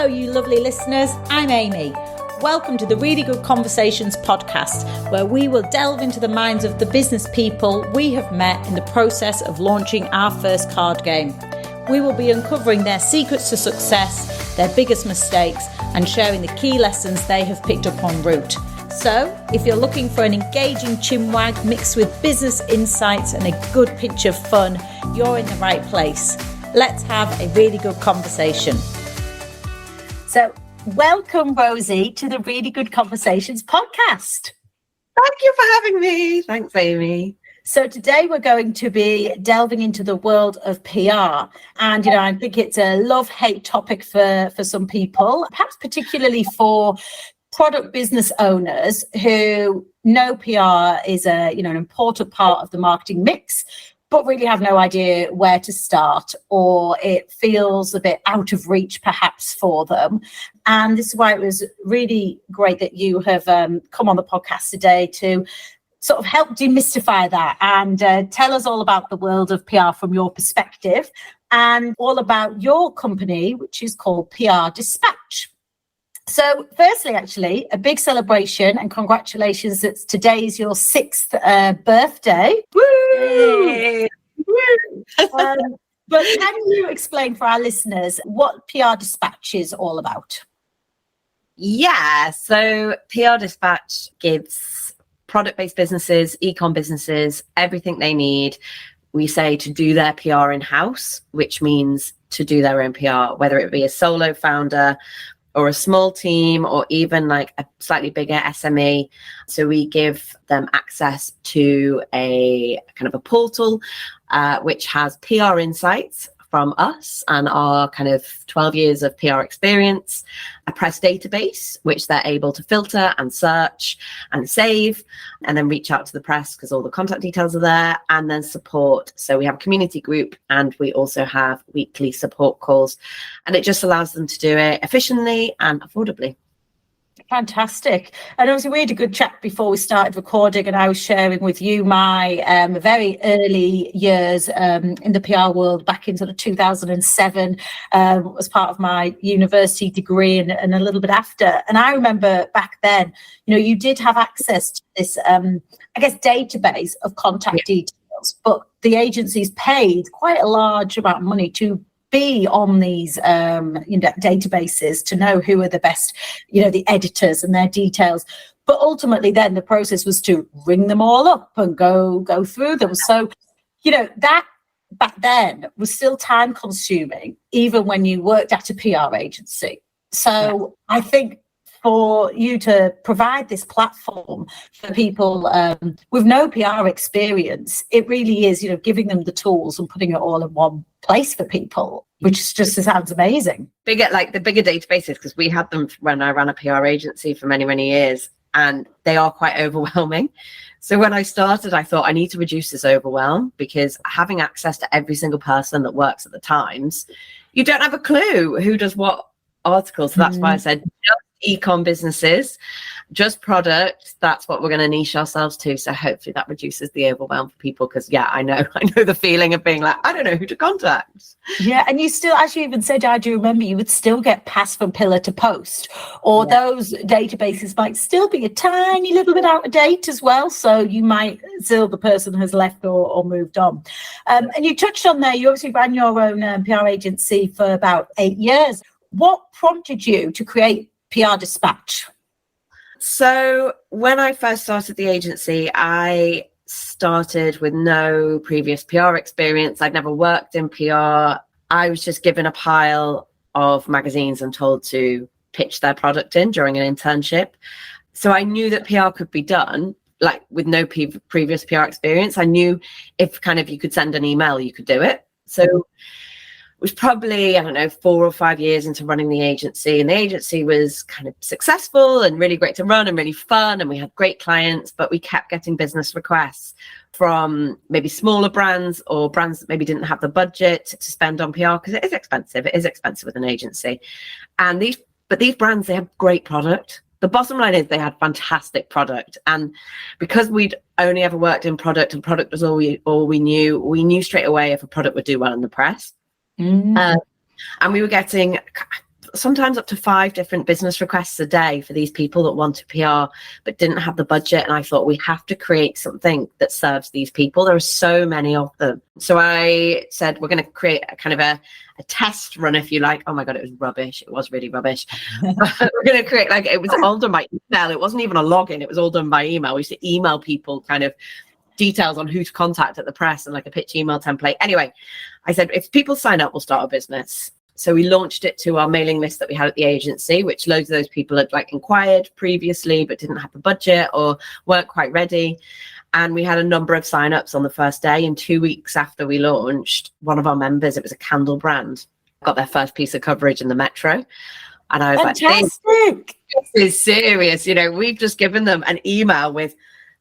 Hello, you lovely listeners. I'm Amy. Welcome to the Really Good Conversations podcast, where we will delve into the minds of the business people we have met in the process of launching our first card game. We will be uncovering their secrets to success, their biggest mistakes, and sharing the key lessons they have picked up en route. So, if you're looking for an engaging chinwag mixed with business insights and a good pinch of fun, you're in the right place. Let's have a really good conversation. So, welcome, Rosie, to the Really Good Conversations podcast. Thank you for having me. Thanks, Amy. So today we're going to be delving into the world of PR. And, I think it's a love-hate topic for some people, perhaps particularly for product business owners who know PR is an important part of the marketing mix, but really have no idea where to start, or it feels a bit out of reach perhaps for them. And this is why it was really great that you have come on the podcast today to sort of help demystify that and tell us all about the world of PR from your perspective and all about your company, which is called PR Dispatch. So firstly, actually, a big celebration and congratulations that today is your 6th birthday. Woo! But can you explain for our listeners what PR Dispatch is all about? Yeah, so PR Dispatch gives product-based businesses, e-com businesses, everything they need. We say to do their PR in-house, which means to do their own PR, whether it be a solo founder or a small team, or even like a slightly bigger SME. So we give them access to a kind of a portal, which has PR insights from us and our kind of 12 years of PR experience, a press database, which they're able to filter and search and save, and then reach out to the press because all the contact details are there, and then support. So we have a community group and we also have weekly support calls, and it just allows them to do it efficiently and affordably. Fantastic. And obviously we had a good chat before we started recording, and I was sharing with you my very early years in the PR world back in sort of 2007 as part of my university degree and a little bit after. And I remember back then, you did have access to this, database of contact details, but the agencies paid quite a large amount of money to be on these databases to know who are the best, the editors and their details. But ultimately then the process was to ring them all up and go through them. So, that back then was still time consuming, even when you worked at a PR agency. So I think for you to provide this platform for people with no PR experience, it really is, giving them the tools and putting it all in one place for people, which just sounds amazing. The bigger databases, because we had them when I ran a PR agency for many, many years, and they are quite overwhelming. So when I started, I thought I need to reduce this overwhelm, because having access to every single person that works at the Times, you don't have a clue who does what article. So that's why I said just e-com businesses, just product. That's what we're going to niche ourselves to. So hopefully that reduces the overwhelm for people, because I know the feeling of being like, I don't know who to contact. Yeah, and you still, as you even said, I do remember you would still get passed from pillar to post, or those databases might still be a tiny little bit out of date as well. So you might still, the person has left or moved on. And you touched on there, you obviously ran your own PR agency for about 8 years. What prompted you to create PR Dispatch? So when I first started the agency, I started with no previous PR experience. I'd never worked in PR. I was just given a pile of magazines and told to pitch their product in during an internship. So I knew that PR could be done, like with no previous PR experience. I knew if you could send an email, you could do it. So was probably, 4 or 5 years into running the agency, and the agency was kind of successful and really great to run and really fun, and we had great clients, but we kept getting business requests from maybe smaller brands or brands that maybe didn't have the budget to spend on PR, because it is expensive with an agency. And these brands, they have great product. The bottom line is they had fantastic product, and because we'd only ever worked in product and product was all we knew straight away if a product would do well in the press. And we were getting sometimes up to 5 different business requests a day for these people that wanted PR but didn't have the budget. And I thought, we have to create something that serves these people. There are so many of them. So I said, we're going to create a kind of a test run, if you like. Oh my God, it was rubbish. It was really rubbish. We're going to create, like, it was all done by email. It wasn't even a login. It was all done by email. We used to email people kind of details on who to contact at the press and like a pitch email template. Anyway, I said, if people sign up, we'll start a business. So we launched it to our mailing list that we had at the agency, which loads of those people had like inquired previously, but didn't have the budget or weren't quite ready. And we had a number of signups on the first day. And 2 weeks after we launched, one of our members, it was a candle brand, got their first piece of coverage in the Metro. And I was Fantastic. like, this is serious. You know, we've just given them an email with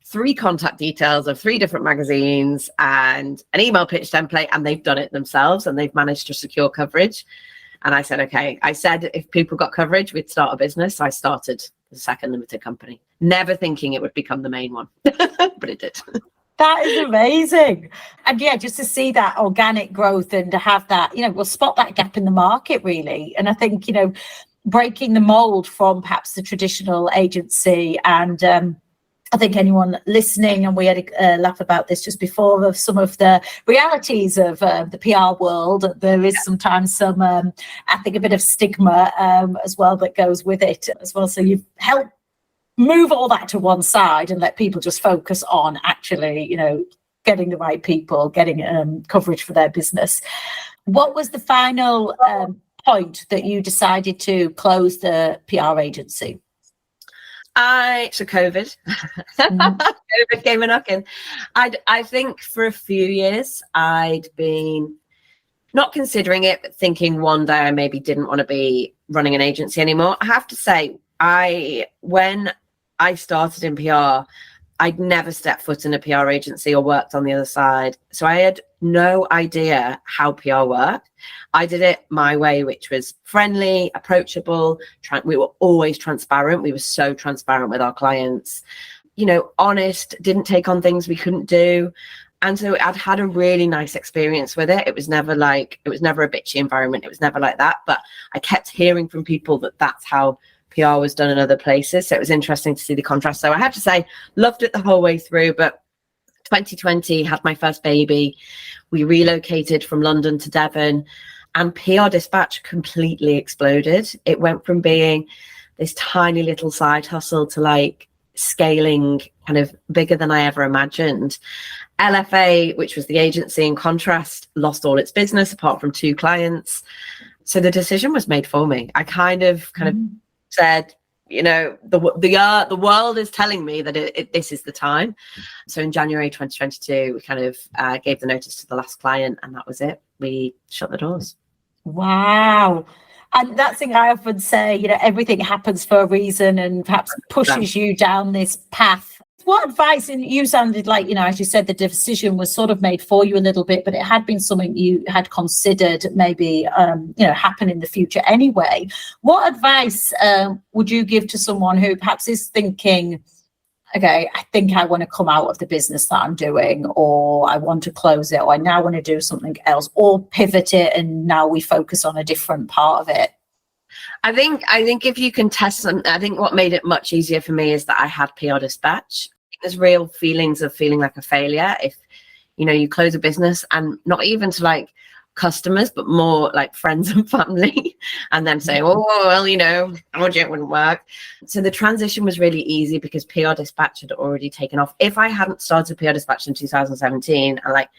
3 contact details of 3 different magazines and an email pitch template, and they've done it themselves and they've managed to secure coverage. And I said, okay, I said, if people got coverage, we'd start a business. So I started the second limited company, never thinking it would become the main one, but it did. That is amazing. And yeah, just to see that organic growth and to have that, we'll spot that gap in the market really. And I think, breaking the mold from perhaps the traditional agency and, I think anyone listening, and we had a laugh about this just before, of some of the realities of the PR world. There is sometimes some, I think, a bit of stigma as well that goes with it as well. So you've helped move all that to one side and let people just focus on actually, getting the right people, getting coverage for their business. What was the final point that you decided to close the PR agency? COVID. COVID came a knocking. I think for a few years I'd been not considering it, but thinking one day I maybe didn't want to be running an agency anymore. I have to say, when I started in PR, I'd never stepped foot in a PR agency or worked on the other side. So I had no idea how PR worked. I did it my way, which was friendly, approachable. We were always transparent. We were so transparent with our clients, honest, didn't take on things we couldn't do. And so I'd had a really nice experience with it. It was never a bitchy environment. It was never like that. But I kept hearing from people that that's how PR was done in other places. So it was interesting to see the contrast. So I have to say, loved it the whole way through. But 2020, had my first baby. We relocated from London to Devon, and PR Dispatch completely exploded. It went from being this tiny little side hustle to like scaling kind of bigger than I ever imagined. LFA, which was the agency, in contrast, lost all its business apart from 2 clients. So the decision was made for me. I kind of said, the world is telling me that this is the time. So in January 2022, we kind of gave the notice to the last client, and that was it. We shut the doors. Wow. And that's the thing I often say, everything happens for a reason and perhaps pushes you down this path. What advice, and you sounded like, as you said, the decision was sort of made for you a little bit, but it had been something you had considered maybe, happen in the future anyway. What advice would you give to someone who perhaps is thinking, okay, I think I want to come out of the business that I'm doing, or I want to close it, or I now want to do something else, or pivot it and now we focus on a different part of it? I think if you can test something, I think what made it much easier for me is that I had PR Dispatch. There's real feelings of feeling like a failure if, you close a business, and not even to like customers, but more like friends and family, and them saying, oh, well, I told you it wouldn't work. So the transition was really easy because PR Dispatch had already taken off. If I hadn't started PR Dispatch in 2017 and like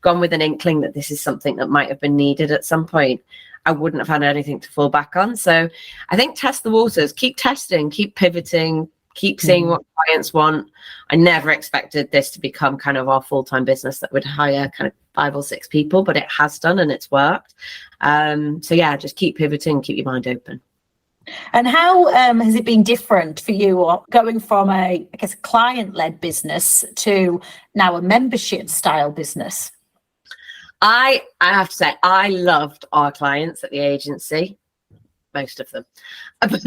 gone with an inkling that this is something that might have been needed at some point, I wouldn't have had anything to fall back on. So I think test the waters, keep testing, keep pivoting, keep seeing what clients want. I never expected this to become kind of our full-time business that would hire kind of 5 or 6 people, but it has done and it's worked. So yeah, just keep pivoting, keep your mind open. And how has it been different for you, or going from a client-led business to now a membership style business? I have to say, I loved our clients at the agency, most of them. But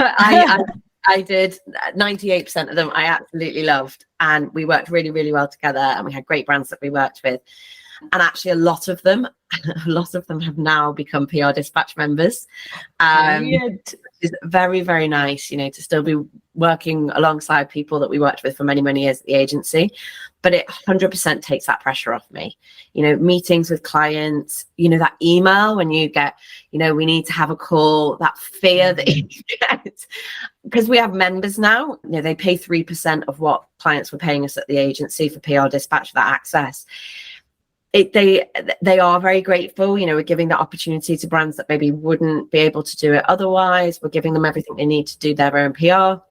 I did 98% of them I absolutely loved. And we worked really, really well together, and we had great brands that we worked with. And actually a lot of them have now become PR Dispatch members. Brilliant. It's very, very nice, you know, to still be working alongside people that we worked with for many, many years at the agency. But it 100% takes that pressure off me. You know, meetings with clients, you know, that email when you get, you know, we need to have a call, that fear that you get. Because we have members now, you know, they pay 3% of what clients were paying us at the agency for PR Dispatch for that access. They are very grateful. You know, we're giving that opportunity to brands that maybe wouldn't be able to do it otherwise. We're giving them everything they need to do their own PR.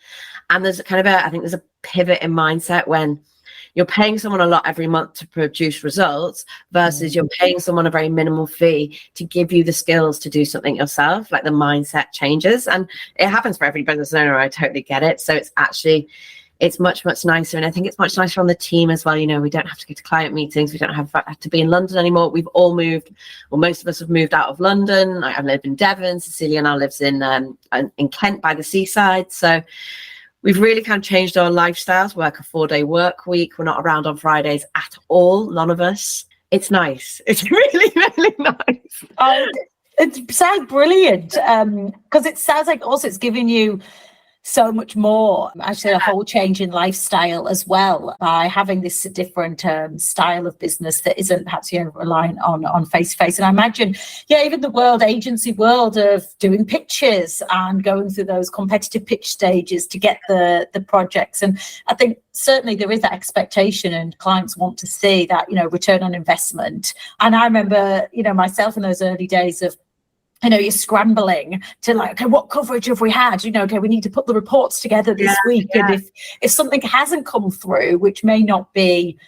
And there's I think there's a pivot in mindset when you're paying someone a lot every month to produce results versus you're paying someone a very minimal fee to give you the skills to do something yourself. Like the mindset changes, and it happens for every business owner. I totally get it. So it's much, much nicer. And I think it's much nicer on the team as well. You know, we don't have to go to client meetings. We don't have to be in London anymore. We've all moved, well, most of us have moved out of London. I live in Devon. Cecilia now lives in Kent by the seaside. So we've really kind of changed our lifestyles, work a 4-day work week. We're not around on Fridays at all. None of us. It's nice. It's really, really nice. Oh, it sounds brilliant. Because it sounds like also it's giving you so much more, actually a whole change in lifestyle as well, by having this different style of business that isn't perhaps, you know, reliant on face-to-face. And I imagine, yeah, even the agency world of doing pitches and going through those competitive pitch stages to get the projects. And I think certainly there is that expectation, and clients want to see that, you know, return on investment. And I remember, you know, myself in those early days of, you know, you're scrambling to like, okay, what coverage have we had? You know, okay, we need to put the reports together this week. Yeah. And if something hasn't come through, which may not be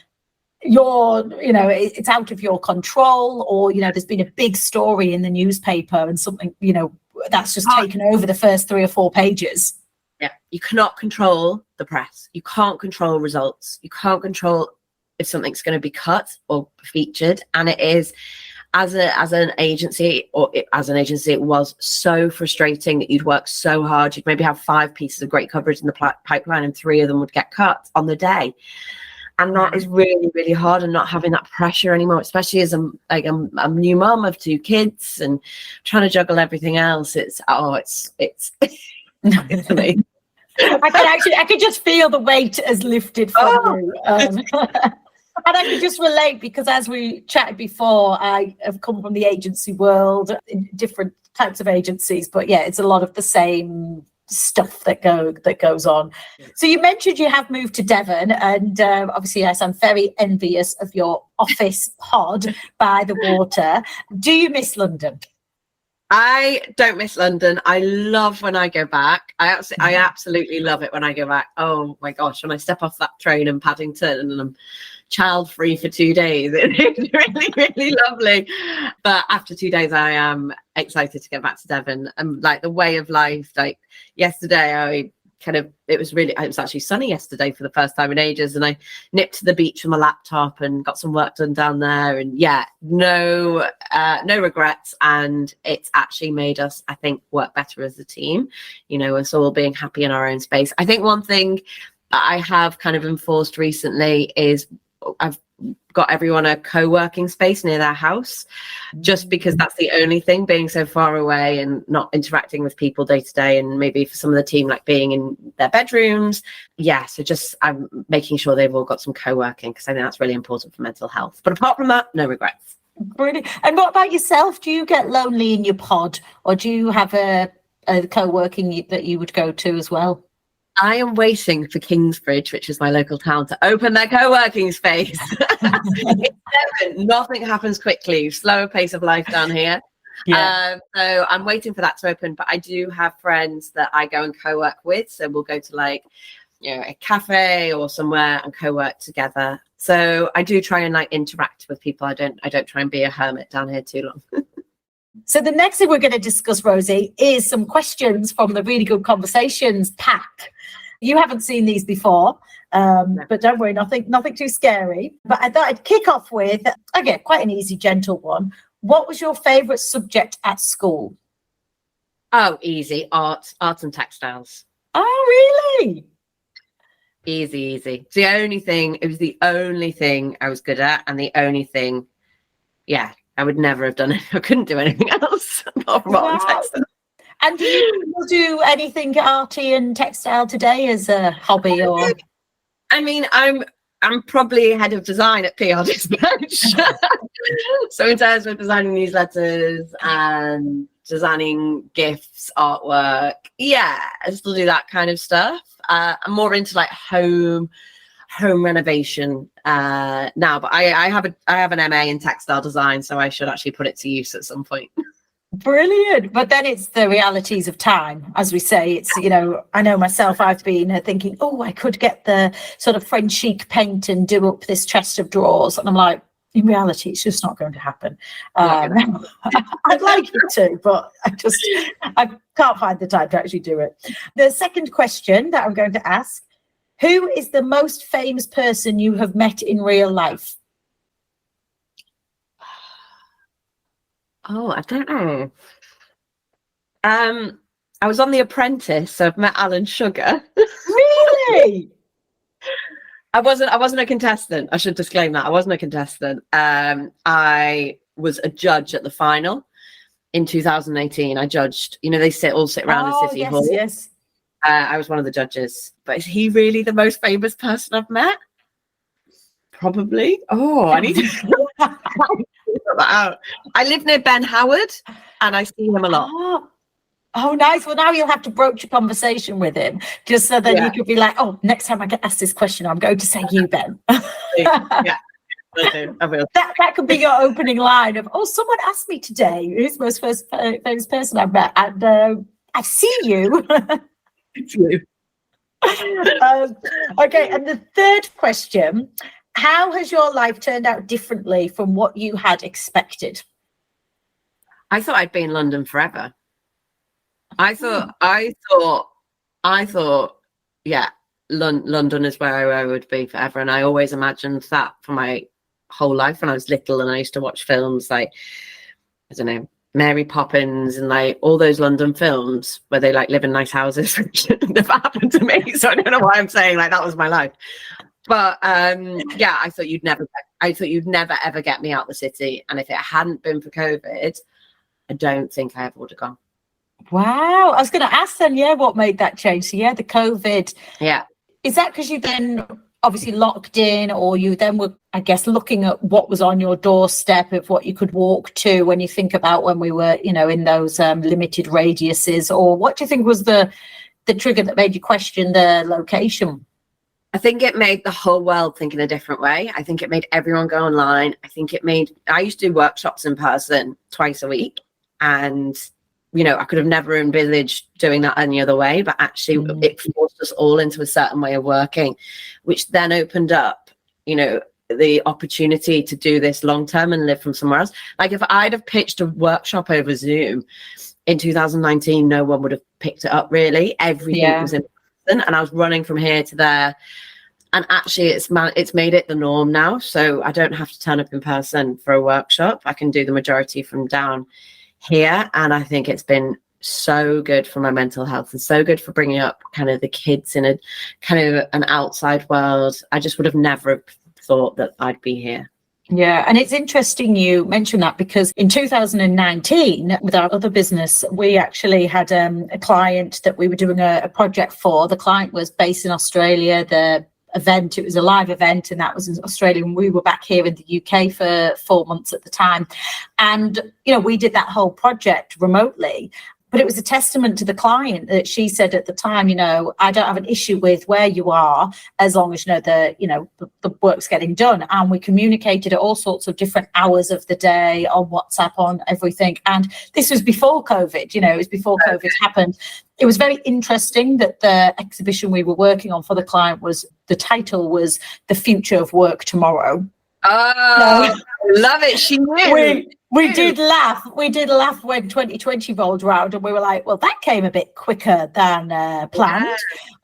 your, you know, it's out of your control, or, you know, there's been a big story in the newspaper and something, you know, that's just taken over the first 3 or 4 pages. Yeah, you cannot control the press. You can't control results. You can't control if something's going to be cut or featured. And it is, as an agency, it was so frustrating that you'd work so hard. You'd maybe have 5 pieces of great coverage in the pipeline, and 3 of them would get cut on the day. And that is really, really hard, and not having that pressure anymore, especially as I'm a new mom of 2 kids and trying to juggle everything else. It's amazing. I can just feel the weight has lifted from you. And I can just relate, because as we chatted before, I have come from the agency world in different types of agencies, but yeah, it's a lot of the same stuff that goes on. So you mentioned you have moved to Devon, and obviously, yes, I'm very envious of your office pod by the water. Do you miss London? I don't miss London. I love when I go back. I absolutely love it when I go back. Oh my gosh, when I step off that train in Paddington and I'm child free for 2 days, it's really, really lovely. But after 2 days, I am excited to get back to Devon. And like the way of life, like yesterday, it was actually sunny yesterday for the first time in ages, and I nipped to the beach with my laptop and got some work done down there. And yeah, no regrets. And it's actually made us, I think, work better as a team, you know, us all being happy in our own space. I think one thing that I have kind of enforced recently is I've got everyone a co-working space near their house, just because that's the only thing, being so far away and not interacting with people day to day, and maybe for some of the team like being in their bedrooms. Yeah, so just I'm making sure they've all got some co-working, because I think that's really important for mental health. But apart from that, no regrets. Brilliant. And what about yourself? Do you get lonely in your pod, or do you have a co-working that you would go to as well? I am waiting for Kingsbridge, which is my local town, to open their co-working space. Nothing happens quickly, slower pace of life down here. Yeah. So I'm waiting for that to open, but I do have friends that I go and co-work with. So we'll go to like, you know, a cafe or somewhere and co-work together. So I do try and like interact with people. I don't try and be a hermit down here too long. So the next thing we're going to discuss, Rosie, is some questions from the Really Good Conversations pack. You haven't seen these before, but don't worry, nothing too scary. But I thought I'd kick off with, again, quite an easy, gentle one. What was your favourite subject at school? Oh, easy. Art and textiles. Oh, really? Easy. It was the only thing I was good at, and the only thing yeah, I would never have done it. I couldn't do anything else apart from art and textile. And do you do anything arty and textile today as a hobby, or? I mean, I'm probably head of design at PR Dispatch. So in terms of designing newsletters and designing gifts, artwork, yeah, I still do that kind of stuff. I'm more into like home renovation now, but I have an MA in textile design, so I should actually put it to use at some point. Brilliant. But then it's the realities of time, as we say. It's, you know, I know myself, I've been thinking, oh, I could get the sort of French chic paint and do up this chest of drawers. And I'm like, in reality, it's just not going to happen. I'd like it to, but I can't find the time to actually do it. The second question that I'm going to ask, who is the most famous person you have met in real life? Oh, I don't know. I was on The Apprentice, so I've met Alan Sugar. Really? I wasn't a contestant. I should disclaim that. I wasn't a contestant. I was a judge at the final in 2018. I judged, you know, they all sit around the city hall. Yes. I was one of the judges. But is he really the most famous person I've met? Probably. Oh, I need to sort that out. I live near Ben Howard and I see him a lot. Oh, nice. Well, now you'll have to broach a conversation with him, just so that you could be like, oh, next time I get asked this question, I'm going to say you, Ben. Yeah, I will. That could be your opening line of, oh, someone asked me today, who's the most famous person I've met, and I see you. It's you. Okay, and the third question, how has your life turned out differently from what you had expected? I thought I'd be in London forever. I thought, yeah, London is where I would be forever. And I always imagined that for my whole life when I was little. And I used to watch films like, I don't know, Mary Poppins and like all those London films where they like live in nice houses, which never happened to me. So I don't know why I'm saying like that was my life. But yeah, I thought you'd never ever get me out the city. And if it hadn't been for COVID, I don't think I ever would have gone. Wow. I was going to ask then, what made that change? So the COVID. Yeah. Is that because you then obviously locked in, or you then were, I guess, looking at what was on your doorstep of what you could walk to when you think about when we were, you know, in those limited radiuses, or what do you think was the trigger that made you question the location? I think it made the whole world think in a different way. I think it made everyone go online. I used to do workshops in person twice a week, and you know, I could have never envisaged doing that any other way, but actually it forced us all into a certain way of working, which then opened up, you know, the opportunity to do this long term and live from somewhere else. Like if I'd have pitched a workshop over Zoom in 2019, no one would have picked it up really. Everything was in person, and I was running from here to there. And actually it's made it the norm now. So I don't have to turn up in person for a workshop. I can do the majority from down here, and I think it's been so good for my mental health and so good for bringing up kind of the kids in a kind of an outside world. I just would have never thought that I'd be here. Yeah, and it's interesting you mentioned that, because in 2019 with our other business, we actually had a client that we were doing a project for. The client was based in Australia. The event, it was a live event, and that was in Australia, and we were back here in the UK for 4 months at the time. And you know, we did that whole project remotely, but it was a testament to the client that she said at the time, you know, I don't have an issue with where you are as long as the work's getting done. And we communicated at all sorts of different hours of the day on WhatsApp, on everything. And this was before COVID, you know, it was before COVID happened. It was very interesting that the exhibition we were working on for the client the title was The Future of Work Tomorrow. Oh, love it. She knew. We did laugh. We did laugh when 2020 rolled around, and we were like, well, that came a bit quicker than planned.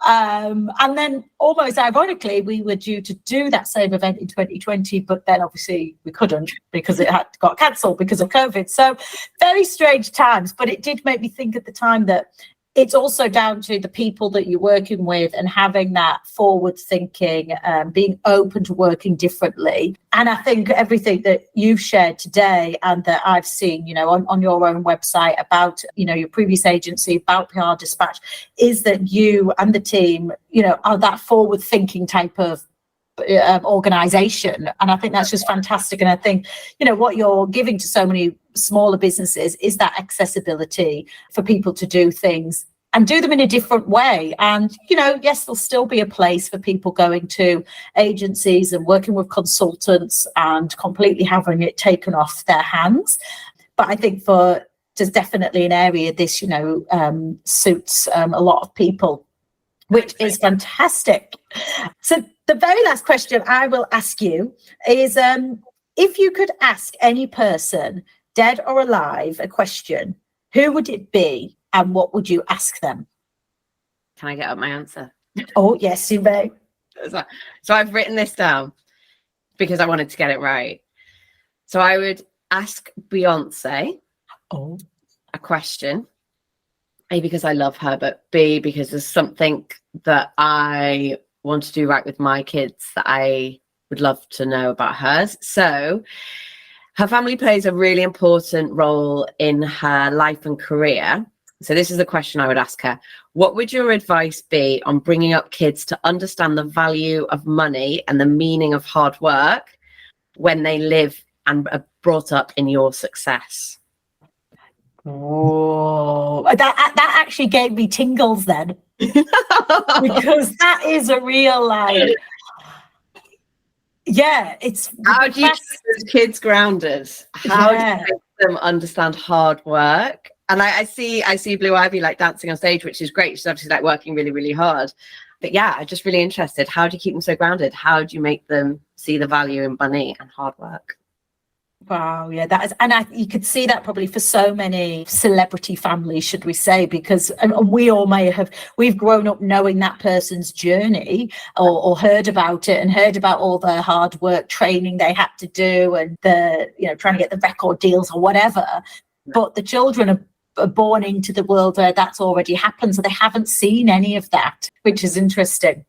Yeah. And then almost ironically, we were due to do that same event in 2020, but then obviously we couldn't because it got cancelled because of COVID. So very strange times, but it did make me think at the time that it's also down to the people that you're working with and having that forward thinking, being open to working differently. And I think everything that you've shared today and that I've seen, on your own website about, your previous agency, about PR Dispatch, is that you and the team, are that forward thinking type of organization. And I think that's just fantastic. And I think, what you're giving to so many smaller businesses is that accessibility for people to do things and do them in a different way. And, yes, there'll still be a place for people going to agencies and working with consultants and completely having it taken off their hands. But I think there's definitely an area this, suits a lot of people, which is fantastic. So the very last question I will ask you is, if you could ask any person, dead or alive, a question, who would it be and what would you ask them? Can I get up my answer? Oh, yes, you may. So I've written this down because I wanted to get it right. So I would ask Beyoncé a question. A, because I love her, but B, because there's something that I want to do right with my kids that I would love to know about hers. So her family plays a really important role in her life and career. So this is the question I would ask her. What would your advice be on bringing up kids to understand the value of money and the meaning of hard work when they live and are brought up in your success? Oh, that actually gave me tingles then. Because that is a real it's how do you keep those kids grounded? How do you make them understand hard work? And I see Blue Ivy dancing on stage, which is great. She's obviously working really, really hard. But I'm just really interested. How do you keep them so grounded? How do you make them see the value in money and hard work? Wow, yeah, that is, and you could see that probably for so many celebrity families, should we say, because and we all we've grown up knowing that person's journey or heard about it and heard about all the hard work training they had to do and the trying to get the record deals or whatever. But the children are born into the world where that's already happened, so they haven't seen any of that, which is interesting.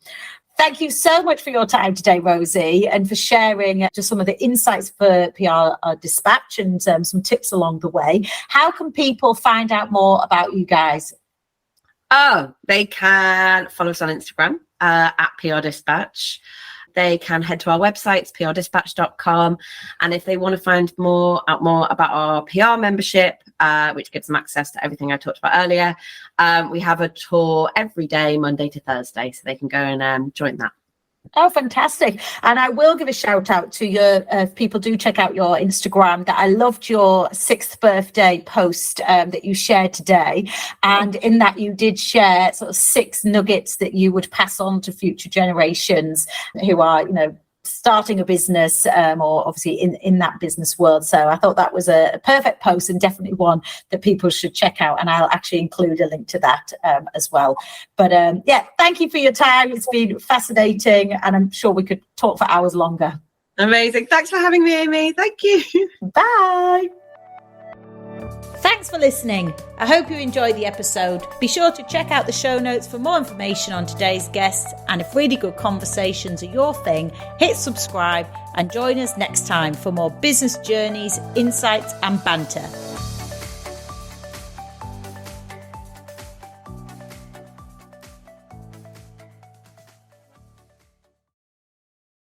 Thank you so much for your time today, Rosie, and for sharing just some of the insights for PR Dispatch and some tips along the way. How can people find out more about you guys? Oh, they can follow us on Instagram at PR Dispatch. They can head to our website, it's prdispatch.com. And if they want to find out more about our PR membership, which gives them access to everything I talked about earlier, we have a tour every day, Monday to Thursday, so they can go and join that. Oh, fantastic. And I will give a shout out to your people do check out your Instagram, that I loved your 6th birthday post that you shared today. And in that you did share sort of 6 nuggets that you would pass on to future generations who are, starting a business or obviously in that business world. So I thought that was a perfect post and definitely one that people should check out. And I'll actually include a link to that as well. But thank you for your time. It's been fascinating and I'm sure we could talk for hours longer. Amazing. Thanks for having me, Amy. Thank you. Bye. Thanks for listening. I hope you enjoyed the episode. Be sure to check out the show notes for more information on today's guests. And if really good conversations are your thing, hit subscribe and join us next time for more business journeys, insights and banter.